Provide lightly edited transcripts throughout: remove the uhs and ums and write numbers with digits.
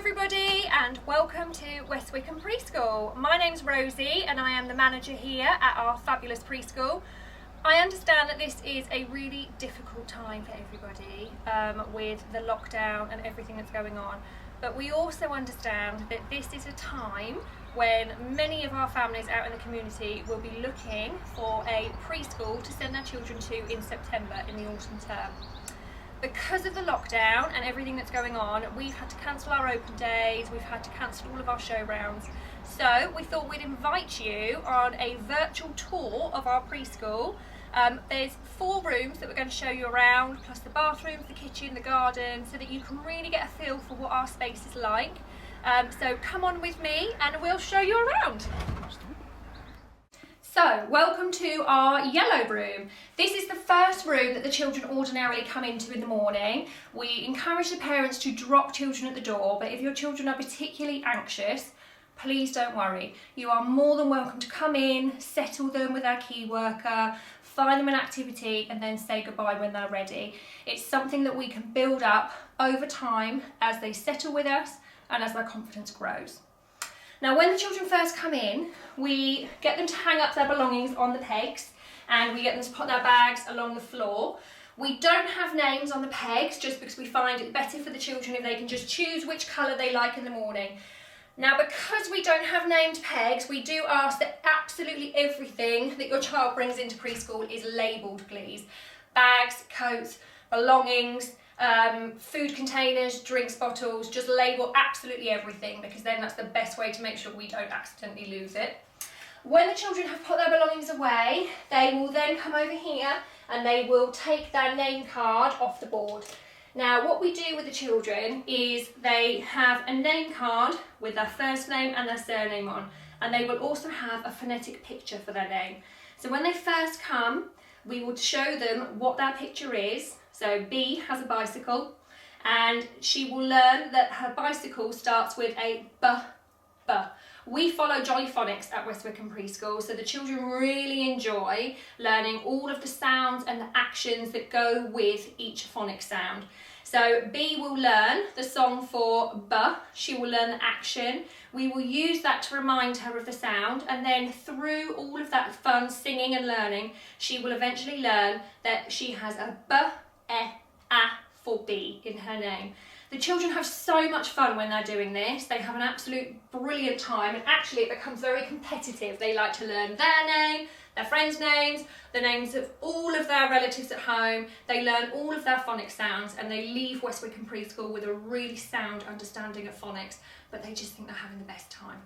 everybody and welcome to West Wycombe Preschool. My name's Rosie and I am the manager here at our fabulous preschool. I understand that this is a really difficult time for everybody with the lockdown and everything that's going on, but we also understand that this is a time when many of our families out in the community will be looking for a preschool to send their children to in September in the autumn term. Because of the lockdown and everything that's going on, we've had to cancel our open days, we've had to cancel all of our show rounds. So we thought we'd invite you on a virtual tour of our preschool. There's 4 rooms that we're going to show you around, plus the bathrooms, the kitchen, the garden, so that you can really get a feel for what our space is like. So come on with me and we'll show you around. So, welcome to our yellow room. This is the first room that the children ordinarily come into in the morning. We encourage the parents to drop children at the door, but if your children are particularly anxious, please don't worry. You are more than welcome to come in, settle them with our key worker, find them an activity and then say goodbye when they're ready. It's something that we can build up over time as they settle with us and as their confidence grows. Now, when the children first come in, we get them to hang up their belongings on the pegs and we get them to put their bags along the floor. We don't have names on the pegs just because we find it better for the children if they can just choose which colour they like in the morning. Now, because we don't have named pegs, we do ask that absolutely everything that your child brings into preschool is labelled, please. Bags, coats, belongings, food containers, drinks bottles, just label absolutely everything because then that's the best way to make sure we don't accidentally lose it. When the children have put their belongings away, they will then come over here and they will take their name card off the board. Now, what we do with the children is they have a name card with their first name and their surname on, and they will also have a phonetic picture for their name. So when they first come, we will show them what their picture is. So B has a bicycle and she will learn that her bicycle starts with a B. We follow Jolly Phonics at West Wycombe Preschool, so the children really enjoy learning all of the sounds and the actions that go with each phonic sound. So B will learn the song for B, she will learn the action. We will use that to remind her of the sound, and then through all of that fun singing and learning, she will eventually learn that she has a B, E, A for B in her name. The children have so much fun when they're doing this. They have an absolute brilliant time, and actually it becomes very competitive. They like to learn their name, their friends' names, the names of all of their relatives at home. They learn all of their phonics sounds and they leave West Wycombe Preschool with a really sound understanding of phonics, but they just think they're having the best time.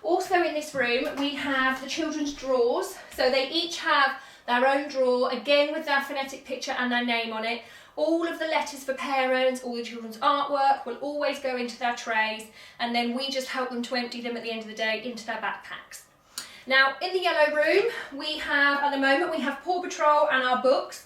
Also in this room we have the children's drawers. So they each have their own drawer, again with their phonetic picture and their name on it. All of the letters for parents, all the children's artwork will always go into their trays, and then we just help them to empty them at the end of the day into their backpacks. Now, in the yellow room, we have, at the moment, we have Paw Patrol and our books.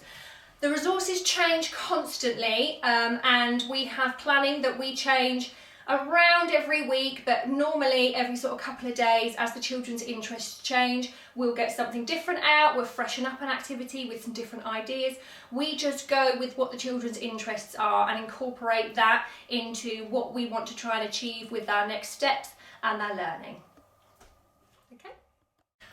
The resources change constantly, and we have planning that we change around every week, but normally every sort of couple of days as the children's interests change. We'll get something different out, we'll freshen up an activity with some different ideas. We just go with what the children's interests are and incorporate that into what we want to try and achieve with our next steps and their learning. Okay.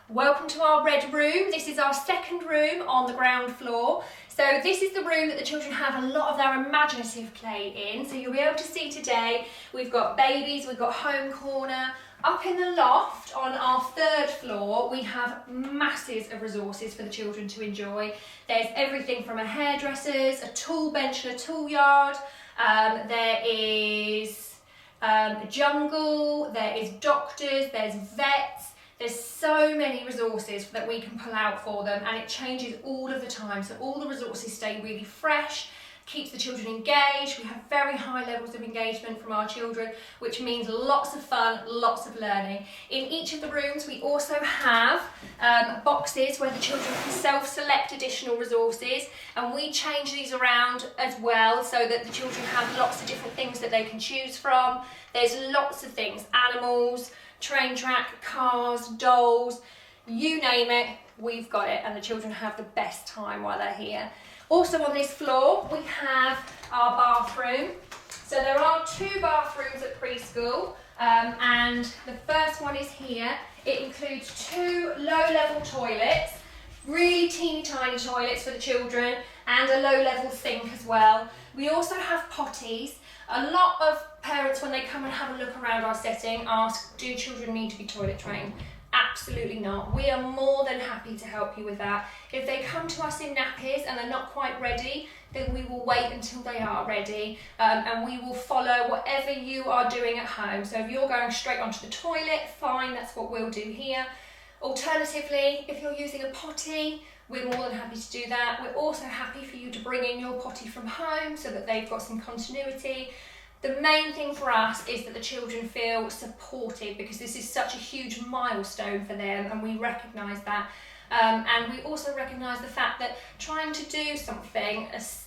Welcome to our red room. This is our second room on the ground floor. So this is the room that the children have a lot of their imaginative play in. So you'll be able to see today, we've got babies, we've got home corner. Up in the loft on our 3rd floor, we have masses of resources for the children to enjoy. There's everything from a hairdresser's, a tool bench and a tool yard. There is a jungle, there is doctors, there's vets. There's so many resources that we can pull out for them, and it changes all of the time. So all the resources stay really fresh, keeps the children engaged. We have very high levels of engagement from our children, which means lots of fun, lots of learning. In each of the rooms, we also have boxes where the children can self-select additional resources, and we change these around as well so that the children have lots of different things that they can choose from. There's lots of things, animals, train track, cars, dolls, you name it, we've got it, and the children have the best time while they're here. Also on this floor we have our bathroom. So there are 2 bathrooms at preschool. preschool, and the first one is here. It includes 2 low-level toilets, really teeny tiny toilets for the children, and a low-level sink as well. We also have potties. A lot of parents, when they come and have a look around our setting, ask, do children need to be toilet trained? Absolutely not. We are more than happy to help you with that. If they come to us in nappies and they're not quite ready, then we will wait until they are ready, and we will follow whatever you are doing at home. So if you're going straight onto the toilet, fine, that's what we'll do here. Alternatively, if you're using a potty, we're more than happy to do that. We're also happy for you to bring in your potty from home so that they've got some continuity. The main thing for us is that the children feel supported, because this is such a huge milestone for them, and we recognise that. And we also recognise the fact that trying to do something as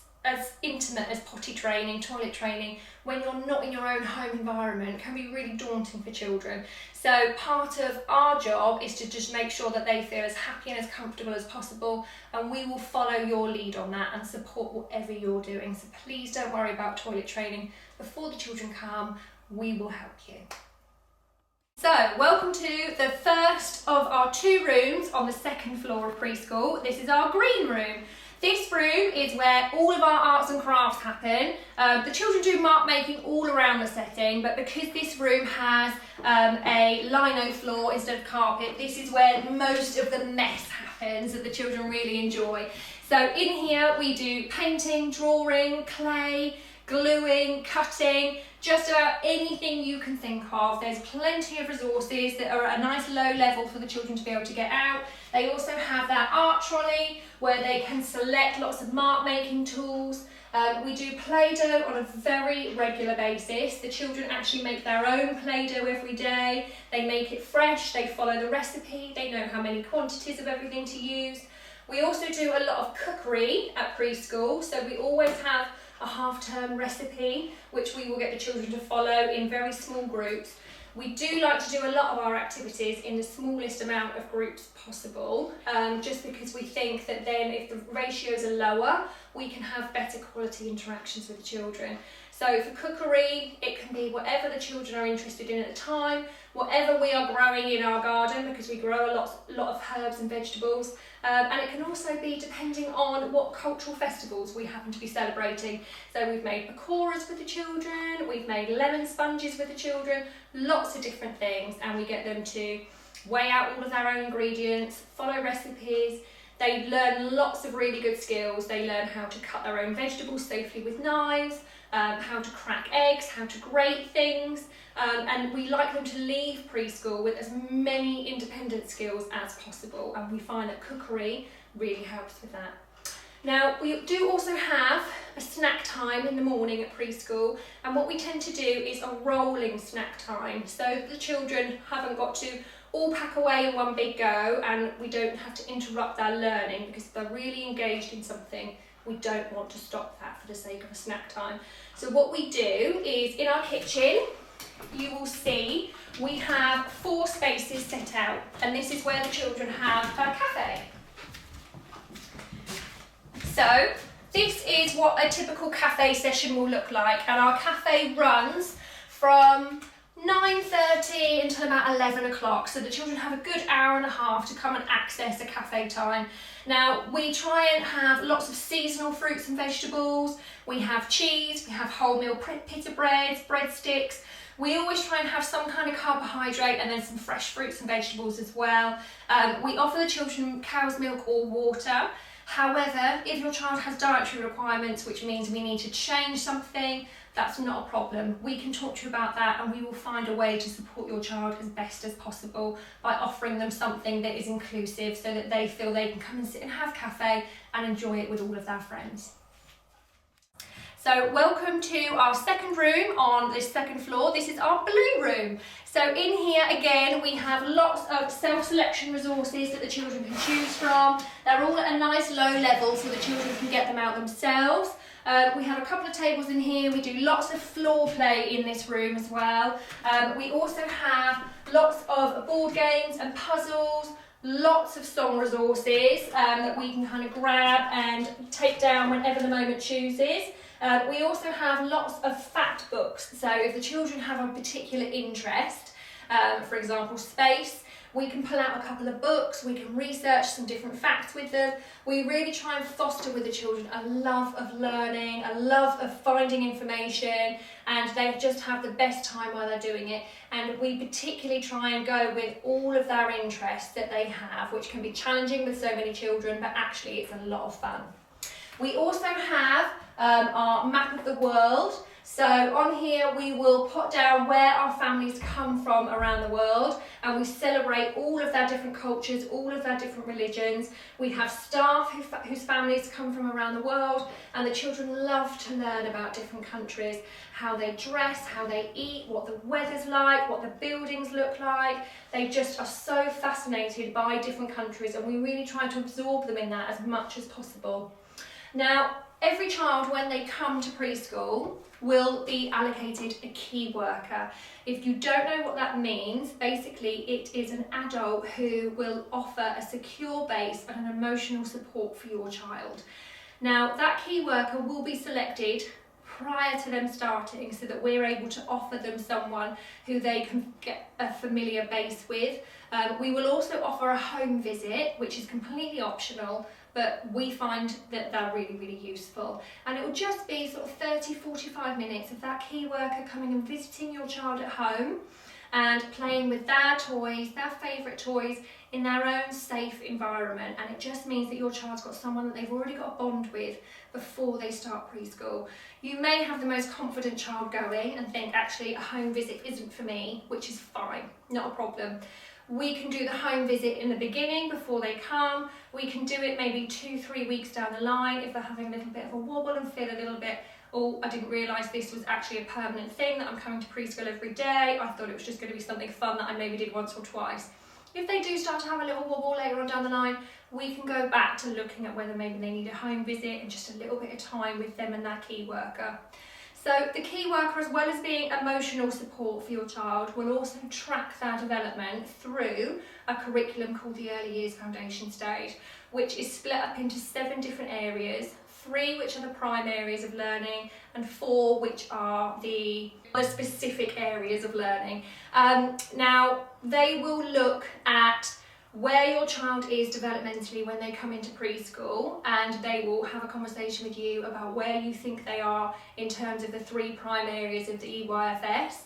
intimate as potty training, toilet training, when you're not in your own home environment, can be really daunting for children. So part of our job is to just make sure that they feel as happy and as comfortable as possible, and we will follow your lead on that and support whatever you're doing. So please don't worry about toilet training. Before the children come, we will help you. So, welcome to the first of our 2 rooms on the 2nd floor of preschool. This is our green room. This room is where all of our arts and crafts happen. The children do mark making all around the setting, but because this room has a lino floor instead of carpet, this is where most of the mess happens that the children really enjoy. So in here we do painting, drawing, clay, gluing, cutting, just about anything you can think of. There's plenty of resources that are at a nice low level for the children to be able to get out. They also have that art trolley where they can select lots of mark making tools. We do Play-Doh on a very regular basis. The children actually make their own Play-Doh every day. They make it fresh, they follow the recipe, they know how many quantities of everything to use. We also do a lot of cookery at preschool, so we always have a half-term recipe which we will get the children to follow in very small groups. We do like to do a lot of our activities in the smallest amount of groups possible, just because we think that then if the ratios are lower, we can have better quality interactions with the children. So for cookery, it can be whatever the children are interested in at the time, whatever we are growing in our garden, because we grow a lot of herbs and vegetables, and it can also be depending on what cultural festivals we happen to be celebrating. So we've made pakoras with the children, we've made lemon sponges with the children, lots of different things, and we get them to weigh out all of their own ingredients, follow recipes. They learn lots of really good skills. They learn how to cut their own vegetables safely with knives, how to crack eggs, how to grate things, and we like them to leave preschool with as many independent skills as possible, and we find that cookery really helps with that. Now, we do also have a snack time in the morning at preschool, and what we tend to do is a rolling snack time, so the children haven't got to all pack away in one big go, and we don't have to interrupt their learning, because if they're really engaged in something, we don't want to stop that for the sake of a snack time. So what we do is, in our kitchen, you will see we have 4 spaces set out, and this is where the children have a cafe. So this is what a typical cafe session will look like, and our cafe runs from 9:30 until about 11 o'clock, so the children have a good hour and a half to come and access a cafe time. Now, we try and have lots of seasonal fruits and vegetables. We have cheese, we have wholemeal pita breads, breadsticks. We always try and have some kind of carbohydrate and then some fresh fruits and vegetables as well. We offer the children cow's milk or water. However, if your child has dietary requirements, which means we need to change something, that's not a problem. We can talk to you about that, and we will find a way to support your child as best as possible by offering them something that is inclusive, so that they feel they can come and sit and have cafe and enjoy it with all of their friends. So welcome to our 2nd room on this 2nd floor. This is our blue room. So in here again we have lots of self-selection resources that the children can choose from. They're all at a nice low level so the children can get them out themselves. We have a couple of tables in here. We do lots of floor play in this room as well. We also have lots of board games and puzzles, lots of song resources that we can kind of grab and take down whenever the moment chooses. We also have lots of fact books, so if the children have a particular interest, for example space, we can pull out a couple of books, we can research some different facts with them. We really try and foster with the children a love of learning, a love of finding information, and they just have the best time while they're doing it. And we particularly try and go with all of their interests that they have, which can be challenging with so many children, but actually it's a lot of fun. We also have our map of the world. So on here we will put down where our families come from around the world, and we celebrate all of their different cultures, all of their different religions. We have staff whose families come from around the world, and the children love to learn about different countries, how they dress, how they eat, what the weather's like, what the buildings look like. They just are so fascinated by different countries, and we really try to absorb them in that as much as possible. Now, every child, when they come to preschool, will be allocated a key worker. If you don't know what that means, basically it is an adult who will offer a secure base and an emotional support for your child. Now, that key worker will be selected prior to them starting so that we're able to offer them someone who they can get a familiar base with. We will also offer a home visit, which is completely optional, but we find that they're really, really useful. And it will just be sort of 30-45 minutes of that key worker coming and visiting your child at home and playing with their toys, their favourite toys, in their own safe environment. And it just means that your child's got someone that they've already got a bond with before they start preschool. You may have the most confident child going and think, actually, a home visit isn't for me, which is fine, not a problem. We can do the home visit in the beginning before they come. We can do it maybe 2-3 weeks down the line if they're having a little bit of a wobble and feel a little bit, oh, I didn't realise this was actually a permanent thing, that I'm coming to preschool every day. I thought it was just going to be something fun that I maybe did once or twice. If they do start to have a little wobble later on down the line, we can go back to looking at whether maybe they need a home visit and just a little bit of time with them and their key worker. So the key worker, as well as being emotional support for your child, will also track their development through a curriculum called the Early Years Foundation Stage, which is split up into 7 different areas, 3 which are the prime areas of learning and 4 which are the specific areas of learning. Now, they will look at where your child is developmentally when they come into preschool, and they will have a conversation with you about where you think they are in terms of the 3 prime areas of the EYFS,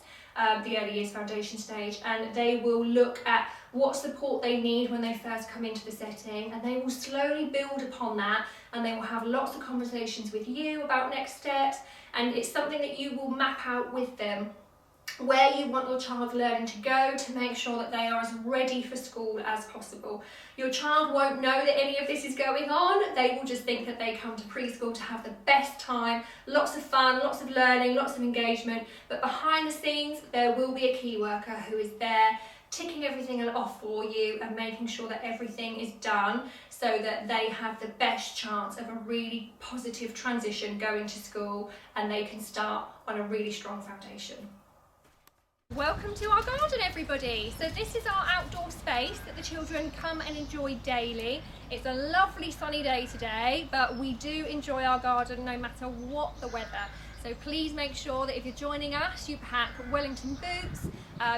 the Early Years Foundation Stage, and they will look at what support they need when they first come into the setting, and they will slowly build upon that, and they will have lots of conversations with you about next steps, and it's something that you will map out with them where you want your child learning to go to make sure that they are as ready for school as possible. Your child won't know that any of this is going on. They will just think that they come to preschool to have the best time, lots of fun, lots of learning, lots of engagement, but behind the scenes there will be a key worker who is there ticking everything off for you and making sure that everything is done so that they have the best chance of a really positive transition going to school and they can start on a really strong foundation. Welcome to our garden, everybody. So this is our outdoor space that the children come and enjoy daily. It's a lovely sunny day today, but we do enjoy our garden no matter what the weather. So please make sure that if you're joining us, you pack Wellington boots,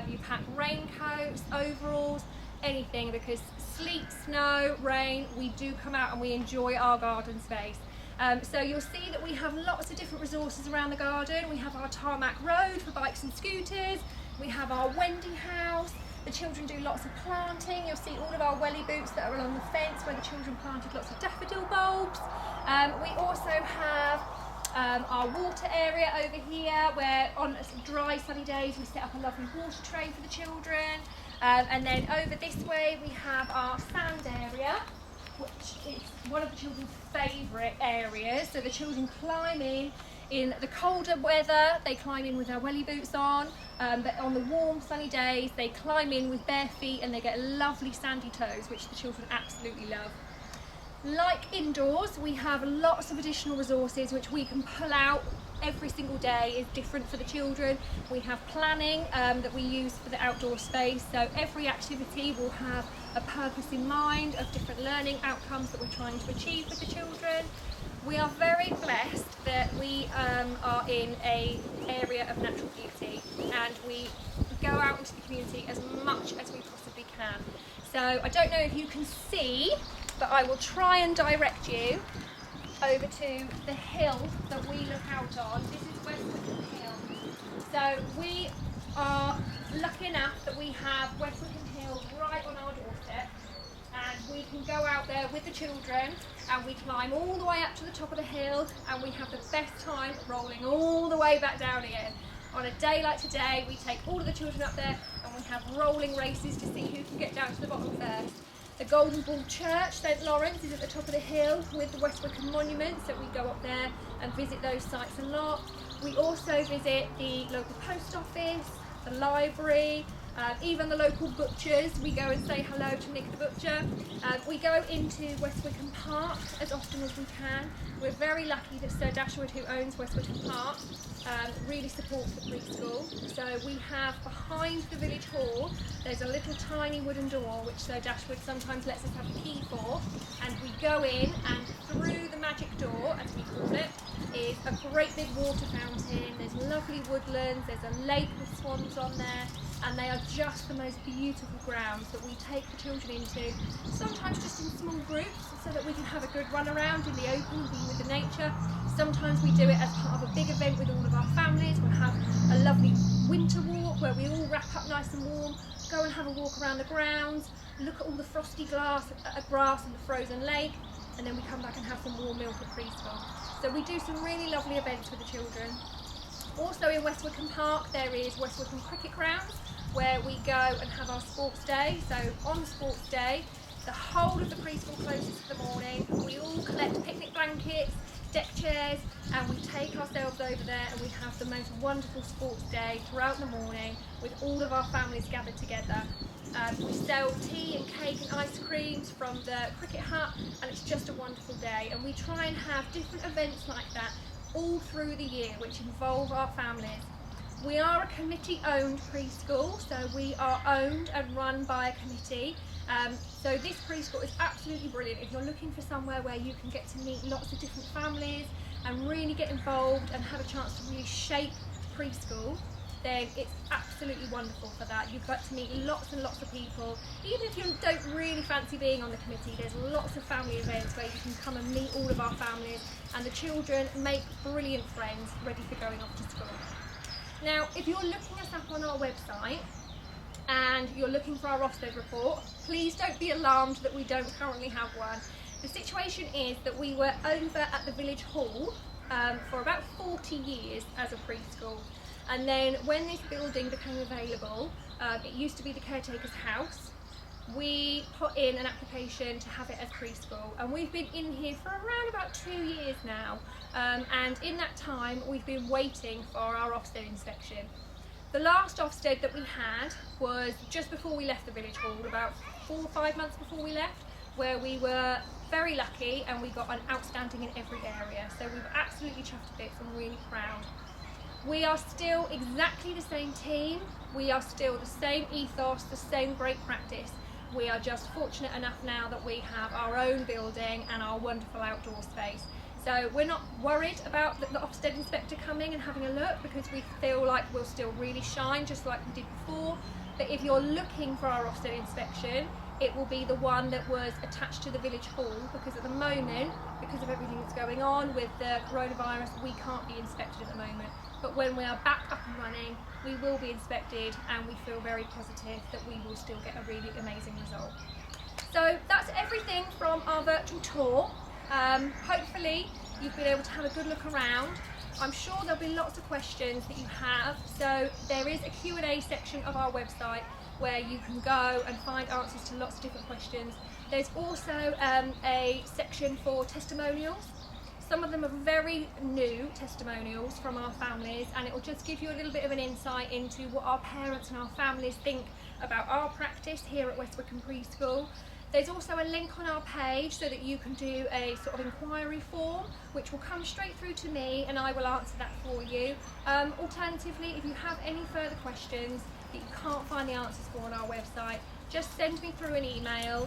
you pack raincoats, overalls, anything, because sleet, snow, rain, we do come out and we enjoy our garden space. So you'll see that we have lots of different resources around the garden. We have our tarmac road for bikes and scooters. We have our Wendy house. The children do lots of planting. You'll see all of our welly boots that are along the fence where the children planted lots of daffodil bulbs. We also have our water area over here where on dry sunny days we set up a lovely water tray for the children. And then over this way we have our sand area, which is one of the children's favourite areas. So the children climb in the colder weather, they climb in with their welly boots on, but on the warm sunny days they climb in with bare feet and they get lovely sandy toes, which the children absolutely love. Like indoors, we have lots of additional resources which we can pull out every single day. Is different for the children. We have planning that we use for the outdoor space, so every activity will have a purpose in mind of different learning outcomes that we're trying to achieve with the children. We are very blessed that we are in an area of natural beauty, and we go out into the community as much as we possibly can. So I don't know if you can see, but I will try and direct you over to the hill that we look out on. This is West Wycombe Hill. So we are lucky enough that we have West Wycombe Hill right on our doorstep, and we can go out there with the children and we climb all the way up to the top of the hill, and we have the best time rolling all the way back down again. On a day like today, we take all of the children up there and we have rolling races to see who can get down to the bottom first. The Golden Ball Church, St Lawrence, is at the top of the hill with the West Wycombe Monument, so we go up there and visit those sites a lot. We also visit the local post office, the library, even the local butchers. We go and say hello to Nick the butcher. We go into West Wycombe Park as often as we can. We're very lucky that Sir Dashwood, who owns West Wycombe Park, really supports the preschool. So we have behind the village hall, there's a little tiny wooden door which Sir Dashwood sometimes lets us have a key for, and we go in, and through the magic door, as we call it, is a great big water fountain. There's lovely woodlands, there's a lake with swans on there, and they are just the most beautiful grounds that we take the children into, sometimes just in small groups so that we can have a good run around in the open, be with the nature. Sometimes we do it as part of a big event with all of our families. We'll have a lovely winter walk where we all wrap up nice and warm, go and have a walk around the grounds, look at all the frosty grass and the frozen lake, and then we come back and have some warm milk at preschool. So we do some really lovely events with the children. Also in West Wycombe Park there is West Wycombe Cricket Grounds, where we go and have our sports day. So on sports day, the whole of the preschool closes for the morning. We all collect picnic blankets, deck chairs, and we take ourselves over there and we have the most wonderful sports day throughout the morning with all of our families gathered together. We sell tea and cake and ice creams from the cricket hut, and it's just a wonderful day. And we try and have different events like that all through the year which involve our families. We are a committee-owned preschool, so we are owned and run by a committee. So this preschool is absolutely brilliant. If you're looking for somewhere where you can get to meet lots of different families and really get involved and have a chance to really shape preschool, then it's absolutely wonderful for that. You've got to meet lots and lots of people. Even if you don't really fancy being on the committee, there's lots of family events where you can come and meet all of our families, and the children make brilliant friends ready for going off to school. Now, if you're looking us up on our website and you're looking for our Ofsted report, please don't be alarmed that we don't currently have one. The situation is that we were over at the village hall for about 40 years as a preschool, and then when this building became available, it used to be the caretaker's house. We put in an application to have it as preschool, and we've been in here for around about 2 years now, and in that time we've been waiting for our Ofsted inspection. The last Ofsted that we had was just before we left the village hall, about 4 or 5 months before we left, where we were very lucky and we got an outstanding in every area. So we were absolutely chuffed a bit and really proud. We are still exactly the same team, we are still the same ethos, the same great practice. We are just fortunate enough now that we have our own building and our wonderful outdoor space. So we're not worried about the Ofsted inspector coming and having a look, because we feel like we'll still really shine just like we did before. But if you're looking for our Ofsted inspection, it will be the one that was attached to the village hall, because at the moment, because of everything that's going on with the coronavirus, we can't be inspected at the moment. But when we are back up and running, we will be inspected, and we feel very positive that we will still get a really amazing result. So that's everything from our virtual tour. Hopefully you've been able to have a good look around. I'm sure there'll be lots of questions that you have, so there is a Q&A section of our website where you can go and find answers to lots of different questions. There's also a section for testimonials. Some of them are very new testimonials from our families, and it will just give you a little bit of an insight into what our parents and our families think about our practice here at West Wycombe Preschool. There's also a link on our page so that you can do a sort of inquiry form, which will come straight through to me and I will answer that for you. Alternatively, if you have any further questions that you can't find the answers for on our website, just send me through an email,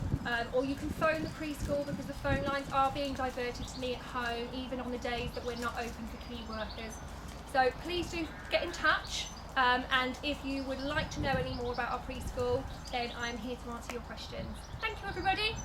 or you can phone the preschool because the phone lines are being diverted to me at home, even on the days that we're not open for key workers. So please do get in touch, and if you would like to know any more about our preschool, then I'm here to answer your questions. Thank you, everybody.